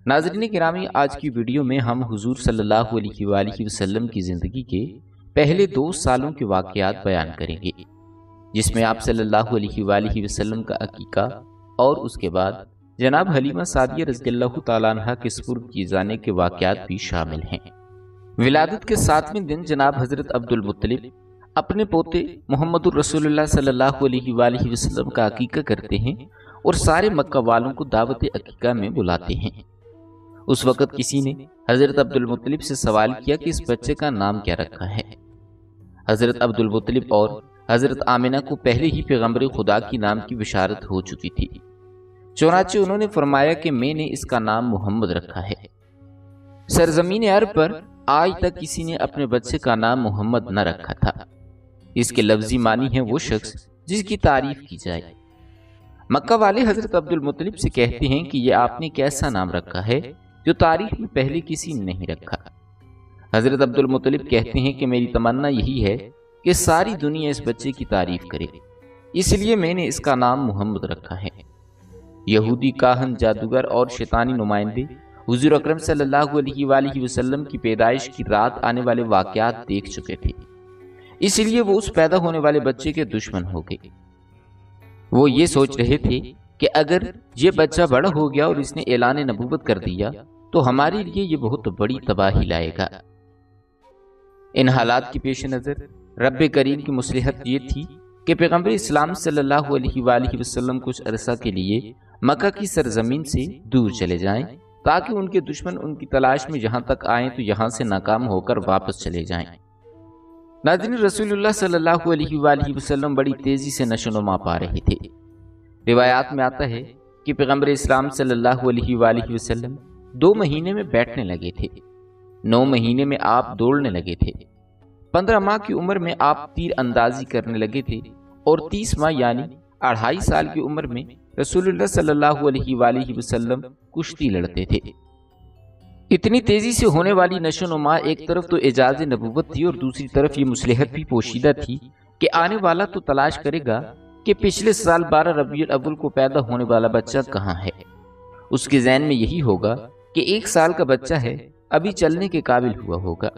ناظرین گرامی، آج کی ویڈیو میں ہم حضور صلی اللہ علیہ وآلہ وسلم کی زندگی کے پہلے 2 سالوں کے واقعات بیان کریں گے، جس میں آپ صلی اللہ علیہ وآلہ وسلم کا عقیقہ اور اس کے بعد جناب حلیمہ سعدیہ رضی اللہ تعالیٰ عنہ کے سپرد کیے جانے کے واقعات بھی شامل ہیں۔ ولادت کے 7ویں دن جناب حضرت عبد المطلب اپنے پوتے محمد الرسول اللہ صلی اللہ علیہ وآلہ وسلم کا عقیقہ کرتے ہیں اور سارے مکہ والوں کو دعوت عقیقہ میں بلاتے ہیں۔ اس وقت کسی نے حضرت عبد المطلب سے سوال کیا کہ اس بچے کا نام کیا رکھا ہے۔ حضرت عبد المطلب اور حضرت آمنہ کو پہلے ہی پیغمبر خدا کی نام کی بشارت ہو چکی تھی، چنانچہ انہوں نے فرمایا کہ میں نے اس کا نام محمد رکھا ہے۔ سرزمین عرب پر آج تک کسی نے اپنے بچے کا نام محمد نہ رکھا تھا۔ اس کے لفظی معنی ہے وہ شخص جس کی تعریف کی جائے۔ مکہ والے حضرت عبد المطلب سے کہتے ہیں کہ یہ آپ نے کیسا نام رکھا ہے جو تاریخ میں پہلے کسی نے نہیں رکھا۔ حضرت عبد المطلب کہتے ہیں کہ میری تمنا یہی ہے کہ ساری دنیا اس بچے کی تعریف کرے، اس لیے میں نے اس کا نام محمد رکھا ہے۔ یہودی کاہن، جادوگر اور شیطانی نمائندے حضور اکرم صلی اللہ علیہ وآلہ وسلم کی پیدائش کی رات آنے والے واقعات دیکھ چکے تھے، اس لیے وہ اس پیدا ہونے والے بچے کے دشمن ہو گئے۔ وہ یہ سوچ رہے تھے کہ اگر یہ بچہ بڑا ہو گیا اور اس نے اعلان نبوت کر دیا تو ہمارے لیے یہ بہت بڑی تباہی لائے گا۔ ان حالات کے پیش نظر رب کریم کی مصلحت یہ تھی کہ پیغمبر اسلام صلی اللہ علیہ وآلہ وسلم کچھ عرصہ کے لیے مکہ کی سرزمین سے دور چلے جائیں، تاکہ ان کے دشمن ان کی تلاش میں یہاں تک آئیں تو یہاں سے ناکام ہو کر واپس چلے جائیں۔ ناظرین، رسول اللہ صلی اللہ علیہ وآلہ وسلم بڑی تیزی سے نشو و نما پا رہے تھے۔ روایات میں آتا ہے کہ پیغمبر اسلام صلی اللہ علیہ وآلہ وسلم 2 مہینے میں بیٹھنے لگے تھے، 9 مہینے میں آپ دوڑنے لگے تھے، 15 ماہ کی عمر میں آپ تیر اندازی کرنے لگے تھے، اور 30 ماہ یعنی 2.5 سال کی عمر میں رسول اللہ صلی اللہ علیہ وآلہ وسلم کشتی لڑتے تھے۔ اتنی تیزی سے ہونے والی نشو و نما ایک طرف تو اعجاز نبوت تھی اور دوسری طرف یہ مصلحت بھی پوشیدہ تھی کہ آنے والا تو تلاش کرے گا کہ پچھلے سال 12 ربیع الاول کو پیدا ہونے والا بچہ کہاں ہے۔ اس کے ذہن میں یہی ہوگا کہ 1 سال کا بچہ ہے، ابھی چلنے کے قابل ہوا ہوگا۔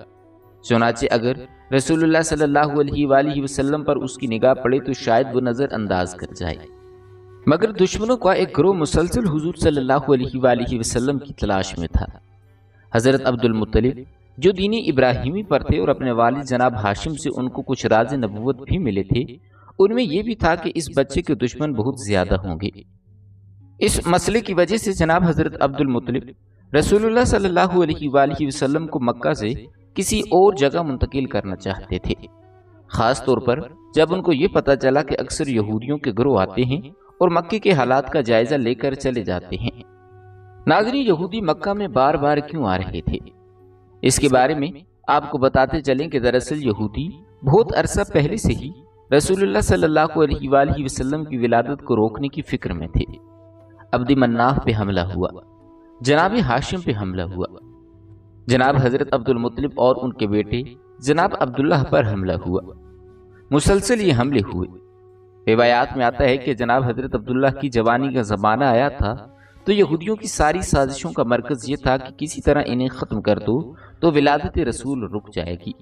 چنانچہ اگر رسول اللہ صلی اللہ علیہ وآلہ وسلم پر اس کی نگاہ پڑے تو شاید وہ نظر انداز کر جائے، مگر دشمنوں کا ایک گروہ مسلسل حضور صلی اللہ علیہ وآلہ وسلم کی تلاش میں تھا۔ حضرت عبد المطلب جو دین ابراہیمی پر تھے اور اپنے والد جناب ہاشم سے ان کو کچھ راز نبوت بھی ملے تھے، ان میں یہ بھی تھا کہ اس بچے کے دشمن بہت زیادہ ہوں گے۔ اس مسئلے کی وجہ سے جناب حضرت عبد المطلب رسول اللہ صلی اللہ علیہ وآلہ وسلم کو مکہ سے کسی اور جگہ منتقل کرنا چاہتے تھے، خاص طور پر جب ان کو یہ پتہ چلا کہ اکثر یہودیوں کے گروہ آتے ہیں اور مکے کے حالات کا جائزہ لے کر چلے جاتے ہیں۔ ناظرین، یہودی مکہ میں بار بار کیوں آ رہے تھے، اس کے بارے میں آپ کو بتاتے چلیں کہ دراصل یہودی بہت عرصہ پہلے سے ہی رسول اللہ صلی اللہ علیہ وآلہ وسلم کی ولادت کو روکنے کی فکر میں تھے۔ عبد مناف پہ حملہ ہوا، جناب ہاشم پہ حملہ ہوا، جناب حضرت عبد المطلب اور ان کے بیٹے جناب عبداللہ پر حملہ ہوا، مسلسل یہ حملے ہوئے۔ روایات میں آتا ہے کہ جناب حضرت عبداللہ کی جوانی کا زمانہ آیا تھا تو یہودیوں کی ساری سازشوں کا مرکز یہ تھا کہ کسی طرح انہیں ختم کر دو تو ولادت رسول رک جائے گی۔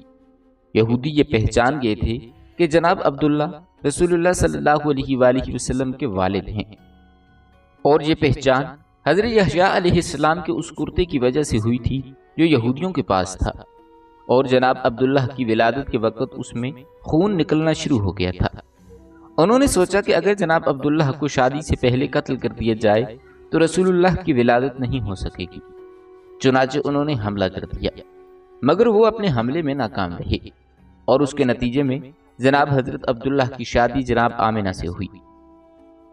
یہودی یہ پہچان گئے تھے کہ جناب عبداللہ رسول اللہ صلی اللہ علیہ وآلہ وسلم کے والد ہیں، اور یہ پہچان حضرت یحییٰ علیہ السلام کے اس کرتے کی وجہ سے ہوئی تھی جو یہودیوں کے پاس تھا، اور جناب عبداللہ کی ولادت کے وقت اس میں خون نکلنا شروع ہو گیا تھا۔ انہوں نے سوچا کہ اگر جناب عبداللہ کو شادی سے پہلے قتل کر دیا جائے تو رسول اللہ کی ولادت نہیں ہو سکے گی، چنانچہ انہوں نے حملہ کر دیا، مگر وہ اپنے حملے میں ناکام رہے، اور اس کے نتیجے میں جناب حضرت عبداللہ کی شادی جناب آمنہ سے ہوئی۔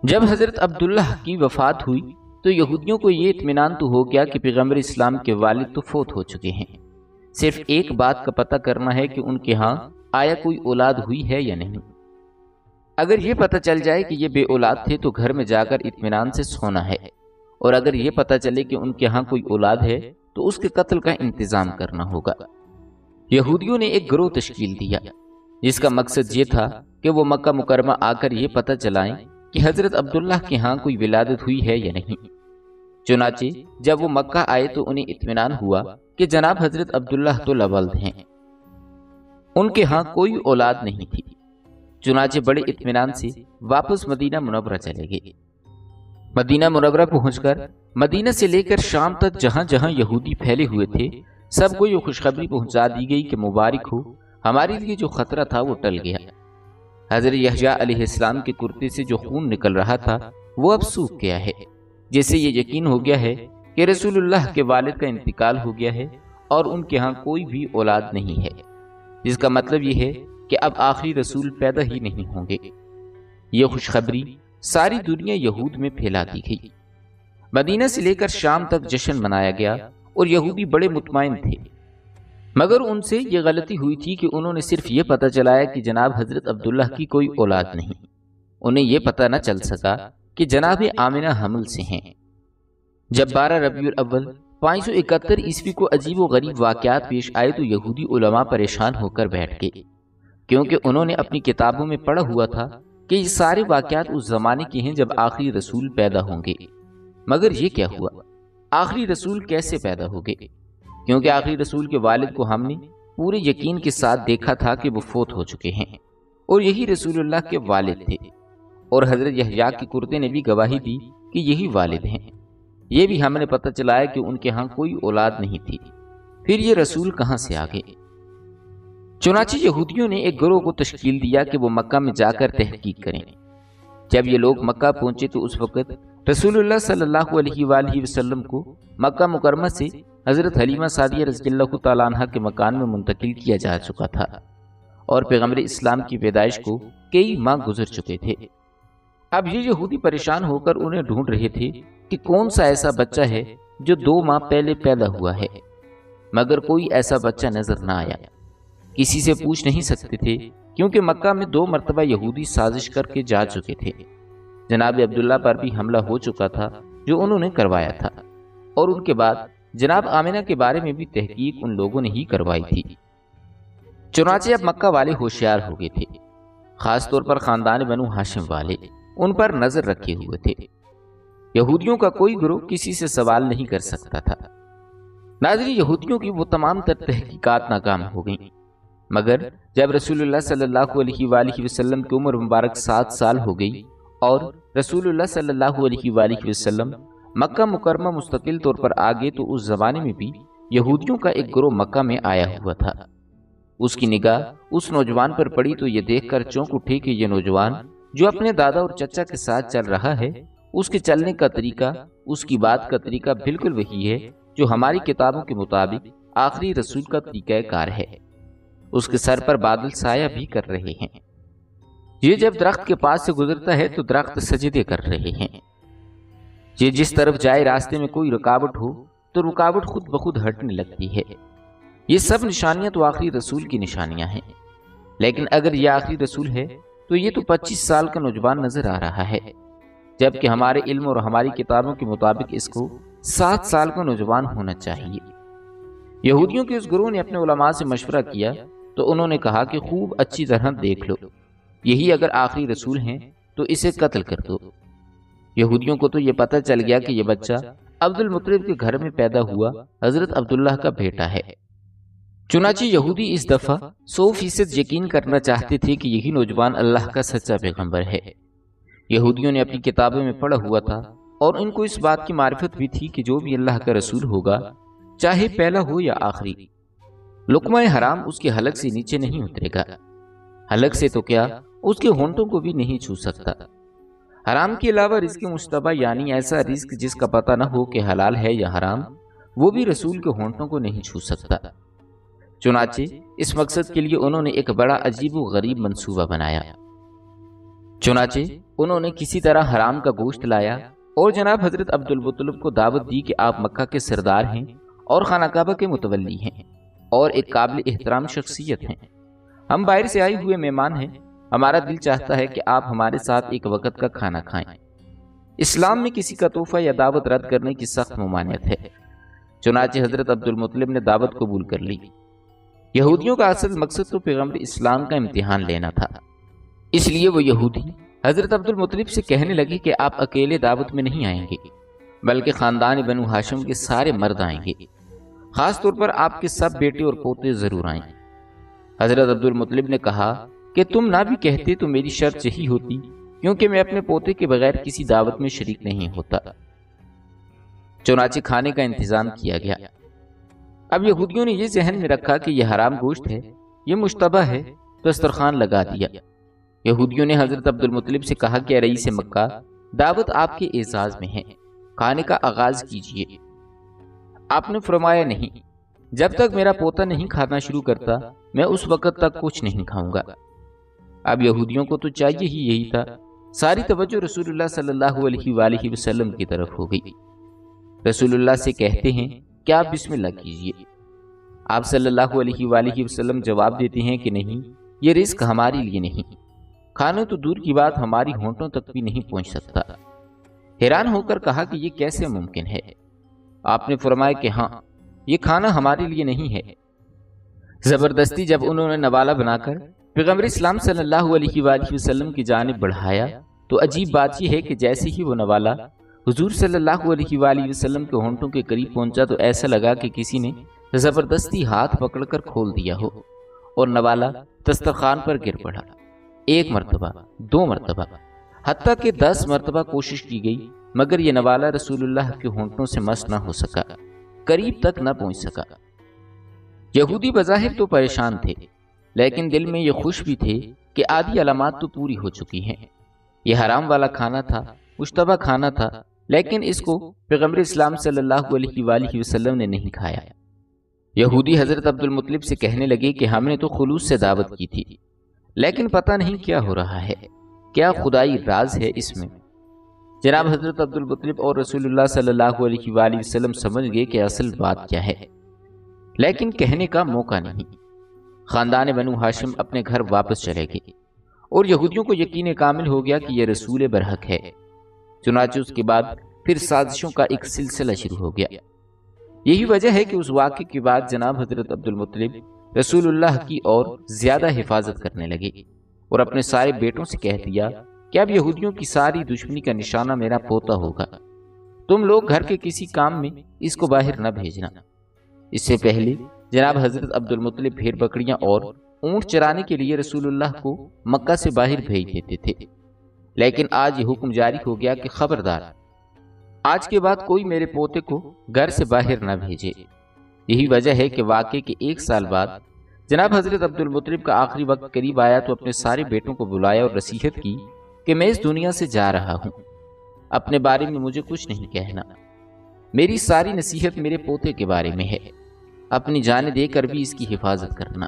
جب حضرت عبداللہ کی وفات ہوئی تو یہودیوں کو یہ اطمینان تو ہو گیا کہ پیغمبر اسلام کے والد تو فوت ہو چکے ہیں، صرف ایک بات کا پتہ کرنا ہے کہ ان کے ہاں آیا کوئی اولاد ہوئی ہے یا نہیں۔ اگر یہ پتہ چل جائے کہ یہ بے اولاد تھے تو گھر میں جا کر اطمینان سے سونا ہے، اور اگر یہ پتہ چلے کہ ان کے ہاں کوئی اولاد ہے تو اس کے قتل کا انتظام کرنا ہوگا۔ یہودیوں نے ایک گروہ تشکیل دیا جس کا مقصد یہ تھا کہ وہ مکہ مکرمہ آ کر یہ پتہ چلائیں کہ حضرت عبداللہ کے ہاں کوئی ولادت ہوئی ہے یا نہیں۔ چنانچہ جب وہ مکہ آئے تو انہیں اطمینان ہوا کہ جناب حضرت عبداللہ تو لبلد ہیں، ان کے ہاں کوئی اولاد نہیں تھی۔ چنانچہ بڑے اطمینان سے واپس مدینہ منورہ چلے گئے۔ مدینہ منورہ پہنچ کر مدینہ سے لے کر شام تک جہاں جہاں یہودی پھیلے ہوئے تھے سب کو یہ خوشخبری پہنچا دی گئی کہ مبارک ہو، ہمارے لیے جو خطرہ تھا وہ ٹل گیا۔ حضرت یحییٰ علیہ السلام کے کرتے سے جو خون نکل رہا تھا وہ اب سوکھ گیا ہے، جس سے یہ یقین ہو گیا ہے کہ رسول اللہ کے والد کا انتقال ہو گیا ہے اور ان کے ہاں کوئی بھی اولاد نہیں ہے، جس کا مطلب یہ ہے کہ اب آخری رسول پیدا ہی نہیں ہوں گے۔ یہ خوشخبری ساری دنیا یہود میں پھیلا دی گئی۔ مدینہ سے لے کر شام تک جشن منایا گیا اور یہودی بڑے مطمئن تھے، مگر ان سے یہ غلطی ہوئی تھی کہ انہوں نے صرف یہ پتہ چلایا کہ جناب حضرت عبداللہ کی کوئی اولاد نہیں، انہیں یہ پتہ نہ چل سکا کہ جناب آمنہ حمل سے ہیں۔ جب 12 ربیع الاول 571 عیسوی کو عجیب و غریب واقعات پیش آئے تو یہودی علماء پریشان ہو کر بیٹھ گئے، کیونکہ انہوں نے اپنی کتابوں میں پڑھا ہوا تھا کہ یہ سارے واقعات اس زمانے کے ہیں جب آخری رسول پیدا ہوں گے، مگر یہ کیا ہوا؟ آخری رسول کیسے پیدا ہو گئے؟ کیونکہ آخری رسول کے والد کو ہم نے پورے یقین کے ساتھ دیکھا تھا کہ وہ فوت ہو چکے ہیں اور یہی رسول اللہ کے والد تھے، اور حضرت یحییٰ کے کرتے نے بھی گواہی دی کہ یہی والد ہیں۔ یہ بھی ہم نے پتہ چلایا کہ ان کے ہاں کوئی اولاد نہیں تھی، پھر یہ رسول کہاں سے آ گئے؟ چنانچہ یہودیوں نے ایک گروہ کو تشکیل دیا کہ وہ مکہ میں جا کر تحقیق کریں۔ جب یہ لوگ مکہ پہنچے تو اس وقت رسول اللہ صلی اللہ علیہ وآلہ وسلم کو مکہ مکرمہ سے حضرت حلیمہ سعدیہ رضی اللہ تعالیٰ عنہ کے مکان میں منتقل کیا جا چکا تھا، اور پیغمبر اسلام کی پیدائش کو کئی ماہ گزر چکے تھے۔ اب یہ یہودی پریشان ہو کر انہیں ڈھونڈ رہے تھے کہ کون سا ایسا بچہ ہے جو 2 ماہ پہلے پیدا ہوا ہے، مگر کوئی ایسا بچہ نظر نہ آیا۔ کسی سے پوچھ نہیں سکتے تھے کیونکہ مکہ میں 2 مرتبہ یہودی سازش کر کے جا چکے تھے۔ جناب عبداللہ پر بھی حملہ ہو چکا تھا جو انہوں نے کروایا تھا، اور ان کے بعد جناب آمنہ کے بارے میں بھی تحقیق ان لوگوں نے ہی کروائی تھی۔ چنانچہ اب مکہ والے ہوشیار ہو گئے تھے، خاص طور پر خاندان بنو ہاشم والے ان پر نظر رکھے ہوئے تھے۔ یہودیوں کا کوئی گروہ کسی سے سوال نہیں کر سکتا تھا۔ ناظرین، یہودیوں کی وہ تمام تر تحقیقات ناکام ہو گئیں، مگر جب رسول اللہ صلی اللہ علیہ وآلہ وسلم کی عمر مبارک 7 سال ہو گئی اور رسول اللہ صلی اللہ علیہ وآلہ وسلم مکہ مکرمہ مستقل طور پر آگے تو اس زمانے میں بھی یہودیوں کا ایک گروہ مکہ میں آیا ہوا تھا۔ اس کی نگاہ اس نوجوان پر پڑی تو یہ دیکھ کر چونک اٹھے کہ یہ نوجوان جو اپنے دادا اور چچا کے ساتھ چل رہا ہے، اس کے چلنے کا طریقہ، اس کی بات کا طریقہ بالکل وہی ہے جو ہماری کتابوں کے مطابق آخری رسول کا طریقہ کار ہے۔ اس کے سر پر بادل سایہ بھی کر رہے ہیں۔ یہ جب درخت کے پاس سے گزرتا ہے تو درخت سجدے کر رہے ہیں۔ یہ جس طرف جائے راستے میں کوئی رکاوٹ ہو تو رکاوٹ خود بخود ہٹنے لگتی ہے۔ یہ سب نشانیاں تو آخری رسول کی نشانیاں ہیں، لیکن اگر یہ آخری رسول ہے تو یہ تو 25 سال کا نوجوان نظر آ رہا ہے، جبکہ ہمارے علم اور ہماری کتابوں کے مطابق اس کو 7 سال کا نوجوان ہونا چاہیے۔ یہودیوں کے اس گروہ نے اپنے علماء سے مشورہ کیا تو انہوں نے کہا کہ خوب اچھی طرح دیکھ لو، یہی اگر آخری رسول ہیں تو اسے قتل کر دو۔ یہودیوں کو تو یہ پتہ چل گیا کہ یہ بچہ عبد المطلب کے گھر میں پیدا ہوا حضرت عبداللہ کا بیٹا ہے۔ چنانچہ یہودی اس دفعہ 100% یقین کرنا چاہتے تھے کہ یہی نوجوان اللہ کا سچا پیغمبر ہے۔ یہودیوں نے اپنی کتابوں میں پڑھا ہوا تھا اور ان کو اس بات کی معرفت بھی تھی کہ جو بھی اللہ کا رسول ہوگا، چاہے پہلا ہو یا آخری، لقمہ حرام اس کے حلق سے نیچے نہیں اترے گا، حلق سے تو کیا اس کے ہونٹوں کو بھی نہیں چھو سکتا۔ حرام کے علاوہ رزق مشتبہ یعنی ایسا رزق جس کا پتہ نہ ہو کہ حلال ہے یا حرام، وہ بھی رسول کے ہونٹوں کو نہیں چھو سکتا۔ چنانچہ اس مقصد کے لیے انہوں نے ایک بڑا عجیب و غریب منصوبہ بنایا۔ چنانچہ انہوں نے کسی طرح حرام کا گوشت لایا اور جناب حضرت عبد المطلب کو دعوت دی کہ آپ مکہ کے سردار ہیں اور خانہ کعبہ کے متولی ہیں اور ایک قابل احترام شخصیت ہیں۔ ہم باہر سے آئے ہوئے مہمان ہیں، ہمارا دل چاہتا ہے کہ آپ ہمارے ساتھ ایک وقت کا کھانا کھائیں۔ اسلام میں کسی کا تحفہ یا دعوت رد کرنے کی سخت ممانعت ہے۔ چنانچہ حضرت عبد المطلب نے دعوت قبول کر لی۔ یہودیوں کا اصل مقصد تو پیغمبر اسلام کا امتحان لینا تھا، اس لیے وہ یہودی حضرت عبد المطلب سے کہنے لگے کہ آپ اکیلے دعوت میں نہیں آئیں گے، بلکہ خاندان بنو ہاشم کے سارے مرد آئیں گے، خاص طور پر آپ کے سب بیٹے اور پوتے ضرور آئیں۔ حضرت عبد المطلب نے کہا کہ تم نہ بھی کہتے تو میری شرط یہی ہوتی، کیونکہ میں اپنے پوتے کے بغیر کسی دعوت میں شریک نہیں ہوتا۔ چنانچہ کھانے کا انتظام کیا گیا۔ اب یہودیوں نے یہ ذہن میں رکھا کہ یہ حرام گوشت ہے، یہ مشتبہ ہے، تو دسترخوان لگا دیا۔ یہودیوں نے حضرت عبد المطلب سے کہا کہ رئیس مکہ، دعوت آپ کے اعزاز میں ہے، کھانے کا آغاز کیجیے۔ آپ نے فرمایا نہیں، جب تک میرا پوتا نہیں کھانا شروع کرتا میں اس وقت تک کچھ نہیں کھاؤں گا۔ اب یہودیوں کو تو چاہیے ہی یہی تھا۔ ساری توجہ رسول اللہ صلی اللہ علیہ وآلہ وسلم کی طرف ہو گئی۔ رسول اللہ سے کہتے ہیں کہ آپ بسم اللہ کیجیے۔ آپ صلی اللہ علیہ وآلہ وسلم جواب دیتے ہیں کہ نہیں، یہ رزق ہمارے لیے نہیں، کھانا تو دور کی بات ہماری ہونٹوں تک بھی نہیں پہنچ سکتا۔ حیران ہو کر کہا کہ یہ کیسے ممکن ہے؟ آپ نے فرمایا کہ ہاں، یہ کھانا ہمارے لیے نہیں ہے۔ زبردستی جب انہوں نے نوالہ بنا کر پیغمبر اسلام صلی اللہ علیہ وآلہ وسلم کی جانب بڑھایا تو عجیب بات یہ ہے کہ جیسے ہی وہ نوالہ حضور صلی اللہ علیہ وآلہ وسلم کے ہونٹوں کے قریب پہنچا تو ایسا لگا کہ کسی نے زبردستی ہاتھ پکڑ کر کھول دیا ہو اور نوالہ دسترخوان پر گر پڑا۔ 1 مرتبہ، 2 مرتبہ، حتیٰ کہ 10 مرتبہ کوشش کی گئی، مگر یہ نوالہ رسول اللہ کے ہونٹوں سے مس نہ ہو سکا، قریب تک نہ پہنچ سکا۔ یہودی بظاہر تو پریشان تھے، لیکن دل میں یہ خوش بھی تھے کہ آدھی علامات تو پوری ہو چکی ہیں۔ یہ حرام والا کھانا تھا، مشتبہ کھانا تھا، لیکن اس کو پیغمبر اسلام صلی اللہ علیہ وآلہ وسلم نے نہیں کھایا۔ یہودی حضرت عبد المطلب سے کہنے لگے کہ ہم نے تو خلوص سے دعوت کی تھی، لیکن پتہ نہیں کیا ہو رہا ہے، کیا خدائی راز ہے اس میں۔ جناب حضرت عبد المطلب اور رسول اللہ صلی اللہ علیہ وآلہ وسلم سمجھ گئے کہ اصل بات کیا ہے، لیکن کہنے کا موقع نہیں۔ خاندان بنو ہاشم اپنے گھر واپس چلے گئے اور یہودیوں کو یقین کامل ہو گیا کہ یہ رسول برحق ہے۔ چنانچہ اس کے بعد پھر سازشوں کا ایک سلسلہ شروع ہو گیا۔ یہی وجہ ہے کہ اس واقعے کے بعد جناب حضرت عبد المطلب رسول اللہ کی اور زیادہ حفاظت کرنے لگے اور اپنے سارے بیٹوں سے کہہ دیا کہ اب یہودیوں کی ساری دشمنی کا نشانہ میرا پوتا ہوگا، تم لوگ گھر کے کسی کام میں اس کو باہر نہ بھیجنا۔ اس سے پہلے جناب حضرت عبد المطلب بھیڑ بکریاں اور اونٹ چرانے کے لیے رسول اللہ کو مکہ سے باہر بھیج دیتے تھے، لیکن آج یہ حکم جاری ہو گیا کہ خبردار، آج کے بعد کوئی میرے پوتے کو گھر سے باہر نہ بھیجے۔ یہی وجہ ہے کہ واقعے کے 1 سال بعد جناب حضرت عبد المطلب کا آخری وقت قریب آیا تو اپنے سارے بیٹوں کو بلایا اور نصیحت کی کہ میں اس دنیا سے جا رہا ہوں، اپنے بارے میں مجھے کچھ نہیں کہنا، میری ساری نصیحت میرے پوتے کے بارے میں ہے، اپنی جانیں دے کر بھی اس کی حفاظت کرنا۔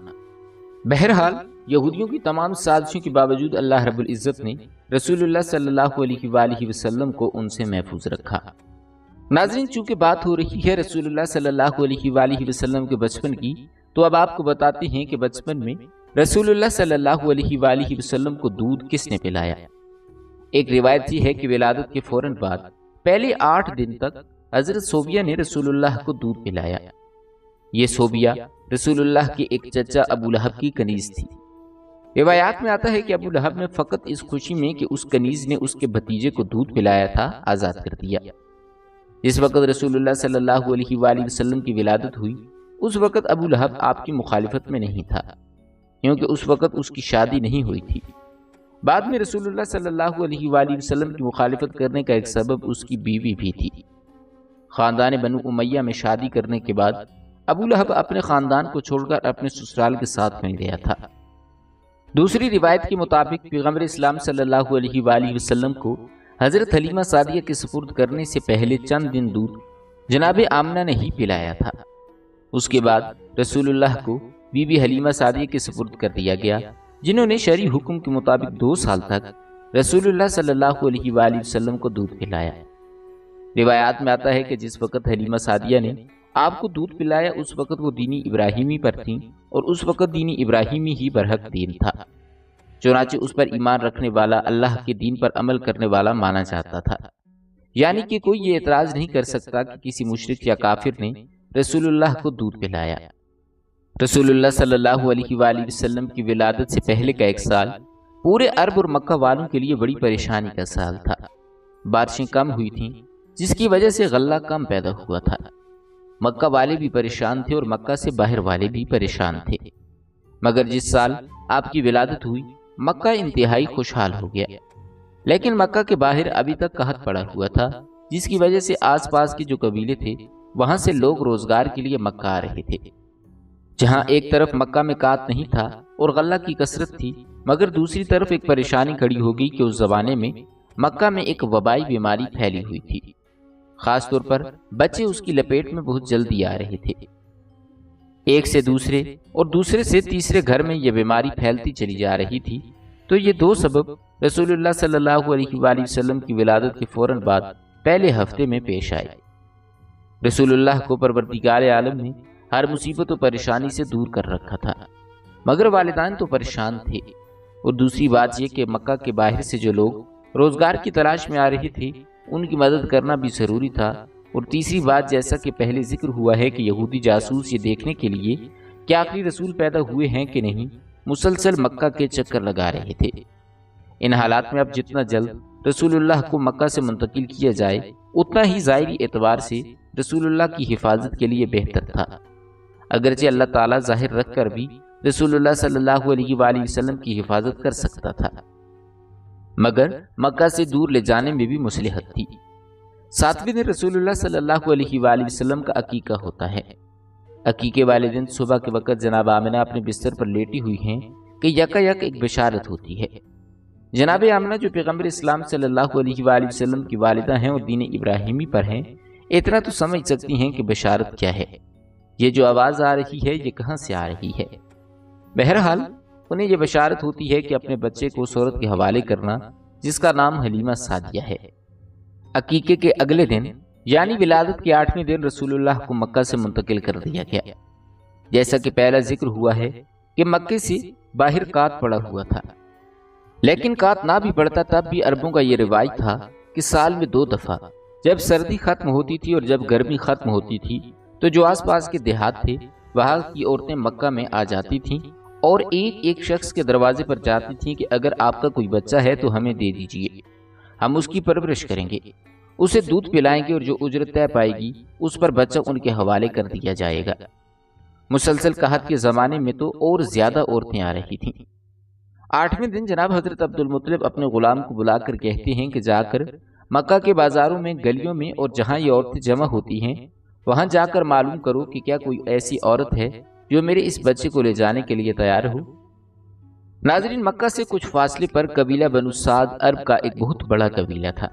بہرحال یہودیوں کی تمام سازشوں کے باوجود اللہ رب العزت نے رسول اللہ صلی اللہ علیہ وآلہ وسلم کو ان سے محفوظ رکھا۔ ناظرین، چونکہ بات ہو رہی ہے رسول اللہ صلی اللہ علیہ وآلہ وسلم کے بچپن کی، تو اب آپ کو بتاتے ہیں کہ بچپن میں رسول اللہ صلی اللہ علیہ وآلہ وسلم کو دودھ کس نے پلایا۔ ایک روایت یہ ہے کہ ولادت کے فوراً بعد پہلے 8 دن تک حضرت صوبیہ نے رسول اللہ کو دودھ پلایا۔ یہ صوبیہ رسول اللہ کے ایک چچا ابو لہب کی کنیز تھی۔ روایات میں آتا ہے کہ ابو لہب نے فقط اس خوشی میں کہ اس کنیز نے اس کے بھتیجے کو دودھ پلایا تھا آزاد کر دیا۔ جس وقت رسول اللہ صلی اللہ علیہ وآلہ وسلم کی ولادت ہوئی اس وقت ابو لہب آپ کی مخالفت میں نہیں تھا، کیونکہ اس وقت اس کی شادی نہیں ہوئی تھی۔ بعد میں رسول اللہ صلی اللہ علیہ وآلہ وسلم کی مخالفت کرنے کا ایک سبب اس کی بیوی بھی تھی۔ خاندان بنو امیہ میں شادی کرنے کے بعد ابو لہب اپنے خاندان کو چھوڑ کر اپنے سسرال کے ساتھ مل گیا تھا۔ دوسری روایت کے مطابق پیغمبر اسلام صلی اللہ علیہ وآلہ وسلم کو حضرت حلیمہ سعدیہ کے سپرد کرنے سے پہلے چند دن دودھ جناب آمنہ نے ہی پلایا تھا۔ اس کے بعد رسول اللہ کو بی بی حلیمہ سعدیہ کے سپرد کر دیا گیا، جنہوں نے شرعی حکم کے مطابق 2 سال تک رسول اللہ صلی اللہ علیہ وآلہ وسلم کو دودھ پلایا۔ روایات میں آتا ہے کہ جس وقت حلیمہ سعدیہ نے آپ کو دودھ پلایا اس وقت وہ دینی ابراہیمی پر تھیں اور اس وقت دینی ابراہیمی ہی برحق دین تھا، چنانچہ اس پر ایمان رکھنے والا اللہ کے دین پر عمل کرنے والا مانا جاتا تھا، یعنی کہ کوئی یہ اعتراض نہیں کر سکتا کہ کسی مشرک یا کافر نے رسول اللہ کو دودھ پلایا۔ رسول اللہ صلی اللہ علیہ وآلہ وسلم کی ولادت سے پہلے کا 1 سال پورے عرب اور مکہ والوں کے لیے بڑی پریشانی کا سال تھا۔ بارشیں کم ہوئی تھیں، جس کی وجہ سے غلہ کم پیدا ہوا تھا۔ مکہ والے بھی پریشان تھے اور مکہ سے باہر والے بھی پریشان تھے، مگر جس سال آپ کی ولادت ہوئی مکہ انتہائی خوشحال ہو گیا، لیکن مکہ کے باہر ابھی تک قحط پڑا ہوا تھا، جس کی وجہ سے آس پاس کے جو قبیلے تھے وہاں سے لوگ روزگار کے لیے مکہ آ رہے تھے۔ جہاں ایک طرف مکہ میں قحط نہیں تھا اور غلہ کی کثرت تھی، مگر دوسری طرف ایک پریشانی کھڑی ہو گئی کہ اس زمانے میں مکہ میں ایک وبائی بیماری پھیلی ہوئی تھی، خاص طور پر بچے اس کی لپیٹ میں بہت جلدی آ رہے تھے۔ ایک سے دوسرے اور دوسرے سے تیسرے گھر میں یہ بیماری پھیلتی چلی جا رہی تھی، تو یہ دو سبب رسول اللہ صلی اللہ علیہ وآلہ وسلم کی ولادت کے فوراً بعد پہلے ہفتے میں پیش آئے۔ رسول اللہ کو پروردگار عالم نے ہر مصیبت و پریشانی سے دور کر رکھا تھا، مگر والدین تو پریشان تھے، اور دوسری بات یہ کہ مکہ کے باہر سے جو لوگ روزگار کی تلاش میں آ رہے تھے ان کی مدد کرنا بھی ضروری تھا، اور تیسری بات جیسا کہ پہلے ذکر ہوا ہے کہ یہودی جاسوس یہ دیکھنے کے لیے کہ آخری رسول پیدا ہوئے ہیں کہ نہیں مسلسل مکہ کے چکر لگا رہے تھے۔ ان حالات میں اب جتنا جلد رسول اللہ کو مکہ سے منتقل کیا جائے اتنا ہی ظاہری اعتبار سے رسول اللہ کی حفاظت کے لیے بہتر تھا، اگرچہ اللہ تعالیٰ ظاہر رکھ کر بھی رسول اللہ صلی اللہ علیہ وآلہ وسلم کی حفاظت کر سکتا تھا، مگر مکہ سے دور لے جانے میں بھی مصلحت تھی۔ 7ویں دن رسول اللہ صلی اللہ علیہ وآلہ وسلم کا عقیقہ ہوتا ہے۔ عقیقے والے دن صبح کے وقت جناب آمنہ اپنے بستر پر لیٹی ہوئی ہیں کہ یکا یک ایک بشارت ہوتی ہے۔ جناب آمنہ جو پیغمبر اسلام صلی اللہ علیہ وآلہ وسلم کی والدہ ہیں اور دین ابراہیمی پر ہیں، اتنا تو سمجھ سکتی ہیں کہ بشارت کیا ہے، یہ جو آواز آ رہی ہے یہ کہاں سے آ رہی ہے۔ بہرحال انہیں یہ بشارت ہوتی ہے کہ اپنے بچے کو اس عورت کے حوالے کرنا جس کا نام حلیمہ سعدیہ ہے۔ عقیقے کے اگلے دن یعنی ولادت کے 8ویں دن رسول اللہ کو مکہ سے منتقل کر دیا گیا۔ جیسا کہ پہلا ذکر ہوا ہے کہ مکے سے باہر قحط پڑا ہوا تھا، لیکن قحط نہ بھی پڑتا تب بھی عربوں کا یہ روایت تھا کہ سال میں 2 دفعہ جب سردی ختم ہوتی تھی اور جب گرمی ختم ہوتی تھی تو جو آس پاس کے دیہات تھے وہاں کی عورتیں مکہ میں آ جاتی تھیں اور ایک ایک شخص کے دروازے پر جاتی تھیں کہ اگر آپ کا کوئی بچہ ہے تو ہمیں دے دیجئے، ہم اس کی پرورش کریں گے، اسے دودھ پلائیں گے اور جو اجرت طے پائے گی اس پر بچہ ان کے حوالے کر دیا جائے گا۔ مسلسل قحط کے زمانے میں تو اور زیادہ عورتیں آ رہی تھیں۔ 8ویں دن جناب حضرت عبد المطلب اپنے غلام کو بلا کر کہتے ہیں کہ جا کر مکہ کے بازاروں میں، گلیوں میں اور جہاں یہ عورتیں جمع ہوتی ہیں وہاں جا کر معلوم کرو کہ کیا کوئی ایسی عورت ہے جو میرے اس بچے کو لے جانے کے لیے تیار ہو۔ ناظرین، مکہ سے کچھ فاصلے پر قبیلہ بنو سعد عرب کا ایک بہت بڑا قبیلہ تھا۔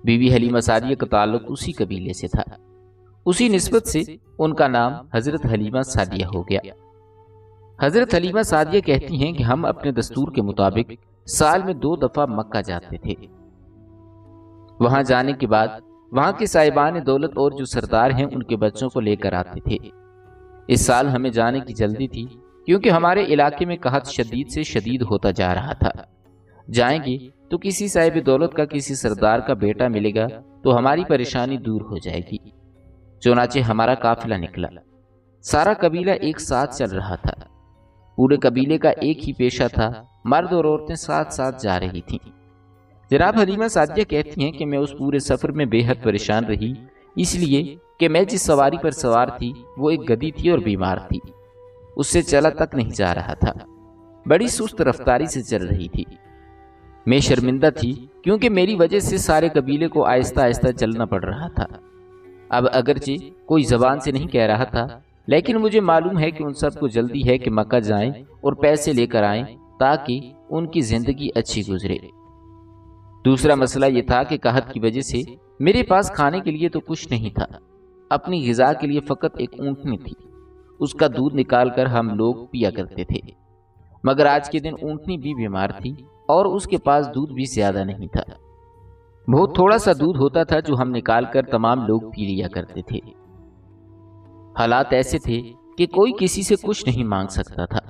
بی بی حلیمہ سعدیہ کا تعلق اسی قبیلے سے تھا، اسی نسبت سے ان کا نام حضرت حلیمہ سعدیہ ہو گیا۔ حضرت حلیمہ سعدیہ کہتی ہیں کہ ہم اپنے دستور کے مطابق سال میں 2 دفعہ مکہ جاتے تھے۔ وہاں جانے کے بعد وہاں کے صاحبان دولت اور جو سردار ہیں ان کے بچوں کو لے کر آتے تھے۔ اس سال ہمیں جانے کی جلدی تھی کیونکہ ہمارے علاقے میں قحط شدید سے شدید ہوتا جا رہا تھا۔ جائیں گے تو کسی صاحب دولت کا، کسی سردار کا بیٹا ملے گا تو ہماری پریشانی دور ہو جائے گی۔ چنانچہ ہمارا قافلہ نکلا، سارا قبیلہ ایک ساتھ چل رہا تھا، پورے قبیلے کا ایک ہی پیشہ تھا، مرد اور عورتیں ساتھ ساتھ جا رہی تھیں۔ جناب حلیمہ سعدیہ کہتی ہیں کہ میں اس پورے سفر میں بے حد پریشان رہی، اس لیے کہ میں جس سواری پر سوار تھی وہ ایک گدھی تھی اور بیمار تھی، اس سے چلا تک نہیں جا رہا تھا، بڑی سست رفتاری سے چل رہی تھی۔ میں شرمندہ تھی کیونکہ میری وجہ سے سارے قبیلے کو آہستہ آہستہ چلنا پڑ رہا تھا۔ اب اگرچہ کوئی زبان سے نہیں کہہ رہا تھا، لیکن مجھے معلوم ہے کہ ان سب کو جلدی ہے کہ مکہ جائیں اور پیسے لے کر آئیں تاکہ ان کی زندگی اچھی گزرے۔ دوسرا مسئلہ یہ تھا کہ قحط کی وجہ سے میرے پاس کھانے کے لیے تو کچھ نہیں تھا، اپنی غذا کے لیے فقط ایک اونٹنی تھی، اس کا دودھ نکال کر ہم لوگ پیا کرتے تھے، مگر آج کے دن اونٹنی بھی بیمار تھی اور اس کے پاس دودھ بھی زیادہ نہیں تھا، بہت تھوڑا سا دودھ ہوتا تھا جو ہم نکال کر تمام لوگ پی لیا کرتے تھے۔ حالات ایسے تھے کہ کوئی کسی سے کچھ نہیں مانگ سکتا تھا،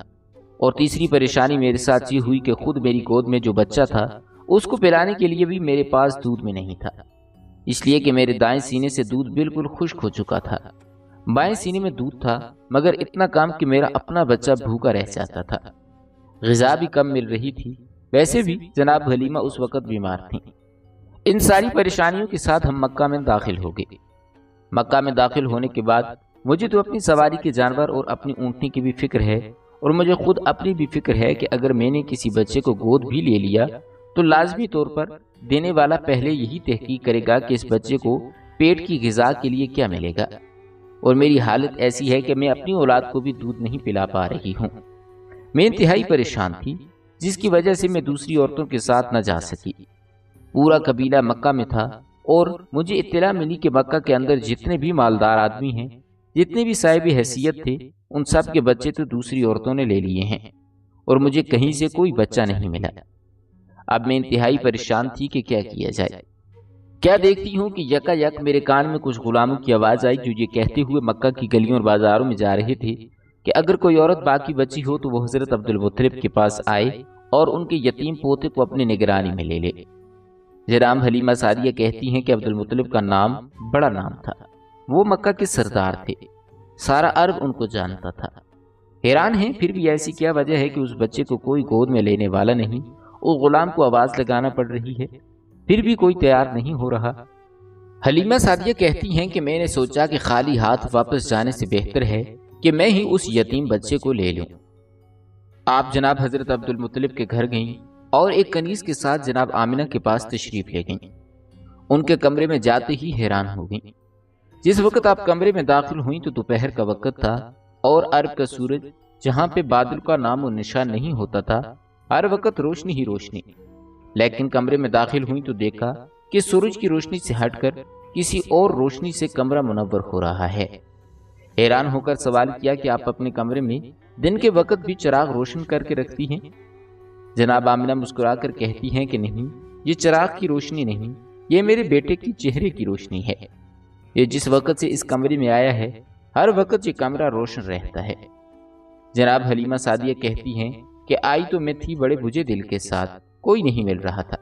اور تیسری پریشانی میرے ساتھ یہ ہوئی کہ خود میری گود میں جو بچہ تھا اس کو پلانے کے لیے بھی میرے پاس دودھ میں نہیں تھا، اس لیے کہ میرے دائیں سینے سے دودھ بالکل خشک ہو چکا تھا، بائیں سینے میں دودھ تھا مگر اتنا کم کہ میرا اپنا بچہ بھوکا رہ جاتا تھا، غذا بھی کم مل رہی تھی، ویسے بھی جناب حلیمہ اس وقت بیمار تھیں، ان ساری پریشانیوں کے ساتھ ہم مکہ میں داخل ہو گئے۔ مکہ میں داخل ہونے کے بعد مجھے تو اپنی سواری کے جانور اور اپنی اونٹنی کی بھی فکر ہے، اور مجھے خود اپنی بھی فکر ہے کہ اگر میں نے کسی بچے کو گود بھی لے لیا تو لازمی طور پر دینے والا پہلے یہی تحقیق کرے گا کہ اس بچے کو پیٹ کی غذا کے لیے کیا ملے گا، اور میری حالت ایسی ہے کہ میں اپنی اولاد کو بھی دودھ نہیں پلا پا رہی ہوں۔ میں انتہائی پریشان تھی، جس کی وجہ سے میں دوسری عورتوں کے ساتھ نہ جا سکی۔ پورا قبیلہ مکہ میں تھا، اور مجھے اطلاع ملی کہ مکہ کے اندر جتنے بھی مالدار آدمی ہیں، جتنے بھی صاحب حیثیت تھے، ان سب کے بچے تو دوسری عورتوں نے لے لیے ہیں، اور مجھے کہیں سے کوئی بچہ نہیں ملا۔ اب میں انتہائی پریشان تھی کہ کیا کیا جائے۔ کیا دیکھتی ہوں کہ یکا یک میرے کان میں کچھ غلاموں کی آواز آئی جو یہ کہتے ہوئے مکہ کی گلیوں اور بازاروں میں جا رہے تھے کہ اگر کوئی عورت باقی بچی ہو تو وہ حضرت عبدالمطلب کے پاس آئے اور ان کے یتیم پوتے کو اپنی نگرانی میں لے لے۔ جناب حلیمہ سعدیہ کہتی ہیں کہ عبدالمطلب کا نام بڑا نام تھا، وہ مکہ کے سردار تھے، سارا عرب ان کو جانتا تھا۔ حیران ہیں پھر بھی ایسی کیا وجہ ہے کہ اس بچے کو کوئی گود میں لینے والا نہیں، اور غلام کو آواز لگانا پڑ رہی ہے، پھر بھی کوئی تیار نہیں ہو رہا۔ حلیمہ سعدیہ کہتی ہیں کہ میں نے سوچا کہ خالی ہاتھ واپس جانے سے بہتر ہے کہ میں ہی اس یتیم بچے کو لے لوں۔ آپ جناب حضرت عبدالمطلب کے گھر گئیں اور ایک کنیز کے ساتھ جناب آمنہ کے پاس تشریف لے گئیں۔ ان کے کمرے میں جاتے ہی حیران ہو گئیں۔ جس وقت آپ کمرے میں داخل ہوئیں تو دوپہر کا وقت تھا، اور عرب کا سورج جہاں پہ بادل کا نام و نشان نہیں ہوتا تھا، ہر وقت روشنی ہی روشنی۔ لیکن کمرے میں داخل ہوئیں تو دیکھا کہ سورج کی روشنی سے ہٹ کر کسی اور روشنی سے کمرہ منور ہو رہا ہے۔ حیران ہو کر سوال کیا کہ آپ اپنے کمرے میں دن کے وقت بھی چراغ روشن کر کے رکھتی ہیں؟ جناب آمنہ مسکرا کر کہتی ہیں کہ نہیں، یہ چراغ کی روشنی نہیں، یہ میرے بیٹے کی چہرے کی روشنی ہے۔ یہ جس وقت سے اس کمرے میں آیا ہے، ہر وقت یہ کمرہ روشن رہتا ہے۔ جناب حلیمہ سعدیہ کہتی ہیں کہ آئی تو میں تھی بڑے بجھے دل کے ساتھ، کوئی نہیں مل رہا تھا،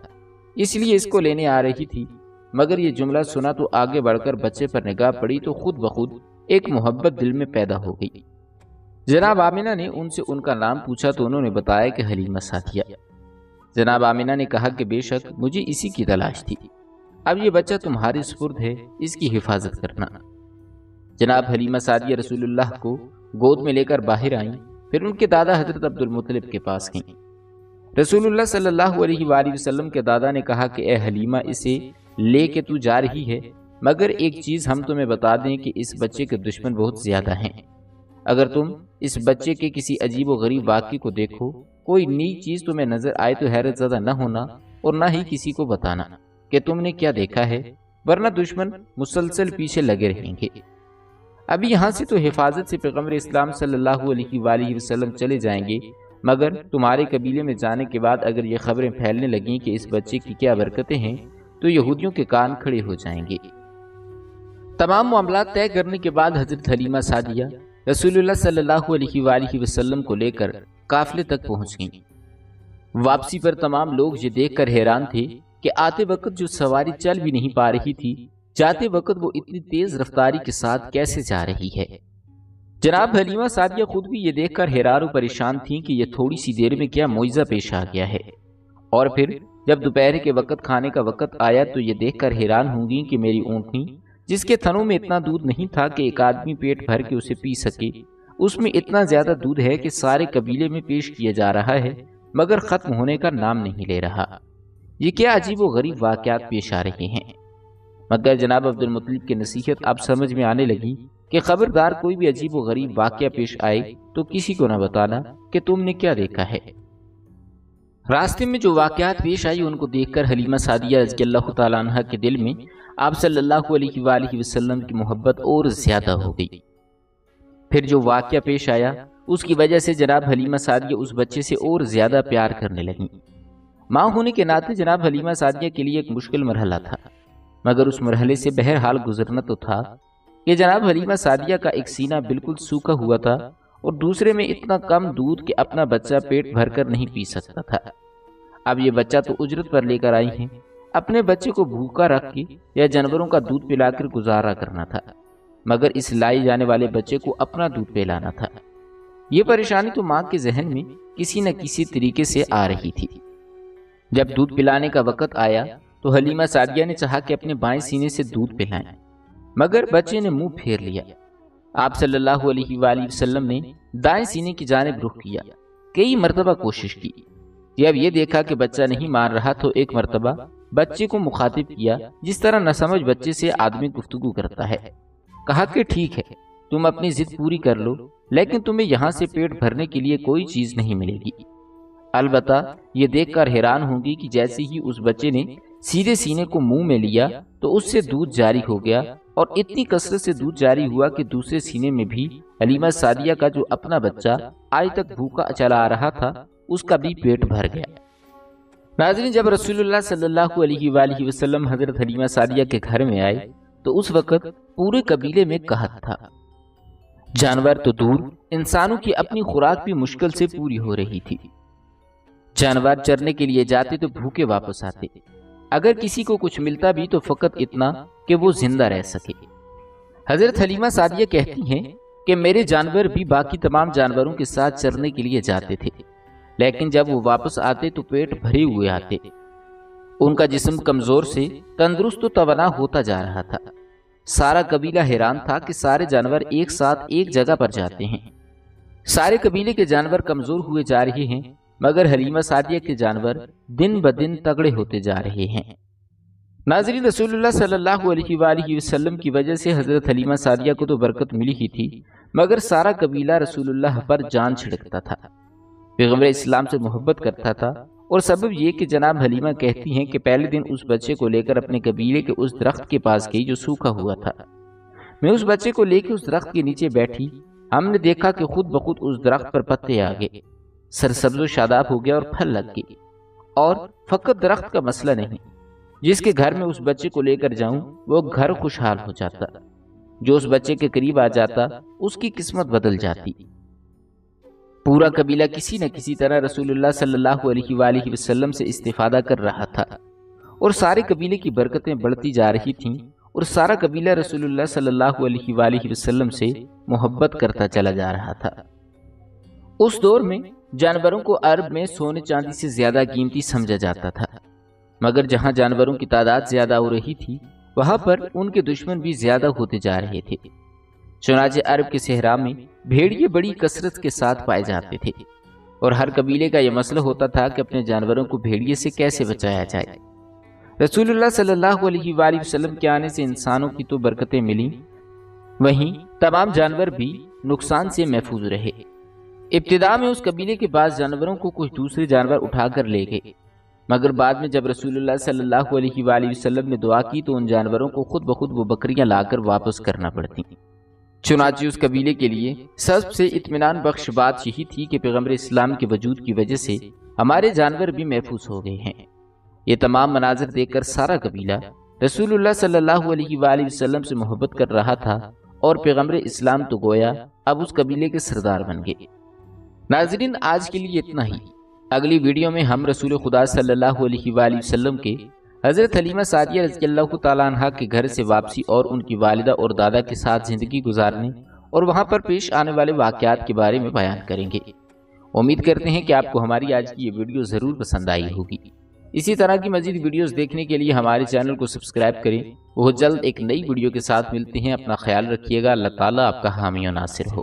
اس لیے اس کو لینے آ رہی تھی، مگر یہ جملہ سنا تو آگے بڑھ کر بچے پر نگاہ پڑی تو خود بخود ایک محبت دل میں پیدا ہو گئی۔ جناب آمنہ نے ان سے ان کا نام پوچھا تو انہوں نے بتایا کہ حلیمہ سعدیہ۔ جناب آمنہ نے کہا کہ بے شک مجھے اسی کی تلاش تھی، اب یہ بچہ تمہارے سپرد ہے، اس کی حفاظت کرنا۔ جناب حلیمہ سعدیہ رسول اللہ کو گود میں لے کر باہر آئیں، پھر ان کے دادا حضرت عبدالمطلب کے پاس گئیں۔ رسول اللہ صلی اللہ علیہ وآلہ وسلم کے دادا نے کہا کہ اے حلیمہ، اسے لے کے تو جا رہی ہے، مگر ایک چیز ہم تمہیں بتا دیں کہ اس بچے کے دشمن بہت زیادہ ہیں۔ اگر تم اس بچے کے کسی عجیب و غریب واقعے کو دیکھو، کوئی نئی چیز تمہیں نظر آئے تو حیرت زدہ نہ ہونا اور نہ ہی کسی کو بتانا کہ تم نے کیا دیکھا ہے، ورنہ دشمن مسلسل پیچھے لگے رہیں گے۔ ابھی یہاں سے تو حفاظت سے پیغمبر اسلام صلی اللہ علیہ وآلہ وسلم چلے جائیں گے، مگر تمہارے قبیلے میں جانے کے بعد اگر یہ خبریں پھیلنے لگیں کہ اس بچے کی کیا برکتیں ہیں تو یہودیوں کے کان کھڑے ہو جائیں گے۔ تمام معاملات طے کرنے کے بعد حضرت حلیمہ سعدیہ رسول اللہ صلی اللہ علیہ وآلہ وسلم کو لے کر قافلے تک پہنچ گئیں۔ واپسی پر تمام لوگ یہ دیکھ کر حیران تھے کہ آتے وقت جو سواری چل بھی نہیں پا رہی تھی، جاتے وقت وہ اتنی تیز رفتاری کے ساتھ کیسے جا رہی ہے۔ جناب حلیمہ سعدیہ خود بھی یہ دیکھ کر حیران و پریشان تھیں کہ یہ تھوڑی سی دیر میں کیا معجزہ پیش آ گیا ہے، اور پھر جب دوپہر کے وقت کھانے کا وقت آیا تو یہ دیکھ کر حیران ہوں گی کہ میری اونٹنی جس کے تھنوں میں اتنا دودھ نہیں تھا کہ ایک آدمی پیٹ بھر کے اسے پی سکے، اس میں اتنا زیادہ دودھ ہے کہ سارے قبیلے میں پیش کیا جا رہا ہے، مگر ختم ہونے کا نام نہیں لے رہا۔ یہ کیا عجیب و غریب واقعات پیش آ رہے ہیں۔ مگر جناب عبدالمطلب کی نصیحت اب سمجھ میں آنے لگی کہ خبردار کوئی بھی عجیب و غریب واقعہ پیش آئے تو کسی کو نہ بتانا کہ تم نے کیا دیکھا ہے۔ راستے میں جو واقعات پیش آئی ان کو دیکھ کر حلیمہ سعدیہ رضی اللہ تعالیٰ عنہ کے دل میں آپ صلی اللہ علیہ وآلہ وسلم کی محبت اور زیادہ ہو گئی۔ پھر جو واقعہ پیش آیا اس کی وجہ سے جناب حلیمہ سعدیہ اس بچے سے اور زیادہ پیار کرنے لگیں۔ ماں ہونے کے ناطے جناب حلیمہ سعدیہ کے لیے ایک مشکل مرحلہ تھا، مگر اس مرحلے سے بہرحال گزرنا تو تھا کہ جناب حلیمہ سعدیہ کا ایک سینہ بالکل سوکھا ہوا تھا اور دوسرے میں اتنا کم دودھ کہ اپنا بچہ پیٹ بھر کر نہیں پی سکتا تھا۔ اب یہ بچہ تو اجرت پر لے کر آئی ہیں، اپنے بچے کو بھوکا رکھ کے یا جانوروں کا دودھ پلا کر گزارا کرنا تھا، مگر اس لائے جانے والے بچے کو اپنا دودھ پلانا تھا۔ یہ پریشانی تو ماں کے ذہن میں کسی نہ کسی طریقے سے آ رہی تھی۔ جب دودھ پلانے کا وقت آیا تو تو حلیمہ سعدیہ نے چاہا کہ اپنے بائیں سینے سے دودھ پلائیں، مگر بچے نے منہ پھیر لیا۔ آپ صلی اللہ علیہ وآلہ وسلم نے دائیں سینے کی جانب رخ کیا، کئی مرتبہ کوشش کی۔ جب یہ دیکھا کہ بچہ نہیں مان رہا تو ایک مرتبہ بچے کو مخاطب کیا جس طرح نہ سمجھ بچے سے آدمی گفتگو کرتا ہے۔ کہا کہ ٹھیک ہے، تم اپنی ضد پوری کر لو، لیکن تمہیں یہاں سے پیٹ بھرنے کے لیے کوئی چیز نہیں ملے گی۔ البتہ یہ دیکھ کر حیران ہوں گی کہ جیسے ہی اس بچے نے سیدھے سینے کو منہ میں لیا تو اس سے دودھ جاری ہو گیا، اور اتنی کثرت سے دودھ جاری ہوا کہ دوسرے سینے میں بھی حلیمہ سعدیہ کا جو اپنا بچہ آج تک بھوکا چلا آ رہا تھا اس کا بھی پیٹ بھر گیا۔ ناظرین، جب رسول اللہ صلی اللہ علیہ وآلہ وسلم حضرت حلیمہ سعدیہ کے گھر میں آئے تو اس وقت پورے قبیلے میں قحط تھا۔ جانور تو دور، انسانوں کی اپنی خوراک بھی مشکل سے پوری ہو رہی تھی۔ جانور چرنے کے لیے جاتے تو بھوکے واپس آتے، اگر کسی کو کچھ ملتا بھی تو فقط اتنا کہ وہ زندہ رہ سکے۔ حضرت حلیمہ سعدیہ کہتی ہیں کہ میرے جانور بھی باقی تمام جانوروں کے ساتھ چرنے کے لیے جاتے تھے، لیکن جب وہ واپس آتے تو پیٹ بھرے ہوئے آتے۔ ان کا جسم کمزور سے تندرست و توانا ہوتا جا رہا تھا۔ سارا قبیلہ حیران تھا کہ سارے جانور ایک ساتھ ایک جگہ پر جاتے ہیں۔ سارے قبیلے کے جانور کمزور ہوئے جا رہے ہیں، مگر حلیمہ سعدیہ کے جانور دن بدن تگڑے ہوتے جا رہے ہیں۔ ناظرین، رسول اللہ صلی اللہ علیہ وآلہ وسلم کی وجہ سے حضرت حلیمہ سعدیہ کو تو برکت ملی ہی تھی، مگر سارا قبیلہ رسول اللہ پر جان چھڑکتا تھا، پیغمبر اسلام سے محبت کرتا تھا۔ اور سبب یہ کہ جناب حلیمہ کہتی ہیں کہ پہلے دن اس بچے کو لے کر اپنے قبیلے کے اس درخت کے پاس گئی جو سوکھا ہوا تھا۔ میں اس بچے کو لے کے اس درخت کے نیچے بیٹھی، ہم نے دیکھا کہ خود بخود اس درخت پر پتے آ گئے، سرسبز و شاداب ہو گیا اور پھل لگ گئے۔ اور فقط درخت کا مسئلہ نہیں، جس کے گھر میں اس بچے کو لے کر جاؤں وہ گھر خوشحال ہو جاتا، جو اس بچے کے قریب آ جاتا اس کی قسمت بدل جاتی۔ پورا قبیلہ کسی نہ کسی طرح رسول اللہ صلی اللہ علیہ وآلہ وسلم سے استفادہ کر رہا تھا، اور سارے قبیلے کی برکتیں بڑھتی جا رہی تھیں، اور سارا قبیلہ رسول اللہ صلی اللہ علیہ وآلہ وسلم سے محبت کرتا چلا جا رہا تھا۔ اس دور میں جانوروں کو عرب میں سونے چاندی سے زیادہ قیمتی سمجھا جاتا تھا، مگر جہاں جانوروں کی تعداد زیادہ ہو رہی تھی وہاں پر ان کے دشمن بھی زیادہ ہوتے جا رہے تھے۔ چنانچہ عرب کے صحرا میں بھیڑیے بڑی کثرت کے ساتھ پائے جاتے تھے، اور ہر قبیلے کا یہ مسئلہ ہوتا تھا کہ اپنے جانوروں کو بھیڑیے سے کیسے بچایا جائے۔ رسول اللہ صلی اللہ علیہ وآلہ وسلم کے آنے سے انسانوں کی تو برکتیں ملیں، وہیں تمام جانور بھی نقصان سے محفوظ رہے۔ ابتدا میں اس قبیلے کے بعض جانوروں کو کچھ دوسرے جانور اٹھا کر لے گئے، مگر بعد میں جب رسول اللہ صلی اللہ علیہ وآلہ وسلم نے دعا کی تو ان جانوروں کو خود بخود وہ بکریاں لا کر واپس کرنا پڑتی۔ چنانچہ اس قبیلے کے لیے سب سے اطمینان بخش بات یہی تھی کہ پیغمبر اسلام کے وجود کی وجہ سے ہمارے جانور بھی محفوظ ہو گئے ہیں۔ یہ تمام مناظر دیکھ کر سارا قبیلہ رسول اللہ صلی اللہ علیہ وآلہ وسلم سے محبت کر رہا تھا، اور پیغمبر اسلام تو گویا اب اس قبیلے کے سردار بن گئے۔ ناظرین، آج کے لیے اتنا ہی۔ اگلی ویڈیو میں ہم رسول خدا صلی اللہ علیہ وآلہ وسلم کے حضرت حلیمہ سعدیہ رضی اللہ تعالیٰ عنہ کے گھر سے واپسی اور ان کی والدہ اور دادا کے ساتھ زندگی گزارنے اور وہاں پر پیش آنے والے واقعات کے بارے میں بیان کریں گے۔ امید کرتے ہیں کہ آپ کو ہماری آج کی یہ ویڈیو ضرور پسند آئی ہوگی۔ اسی طرح کی مزید ویڈیوز دیکھنے کے لیے ہمارے چینل کو سبسکرائب کریں۔ بہت جلد ایک نئی ویڈیو کے ساتھ ملتے ہیں۔ اپنا خیال رکھیے گا۔ اللہ تعالیٰ آپ کا حامی و ناصر ہو۔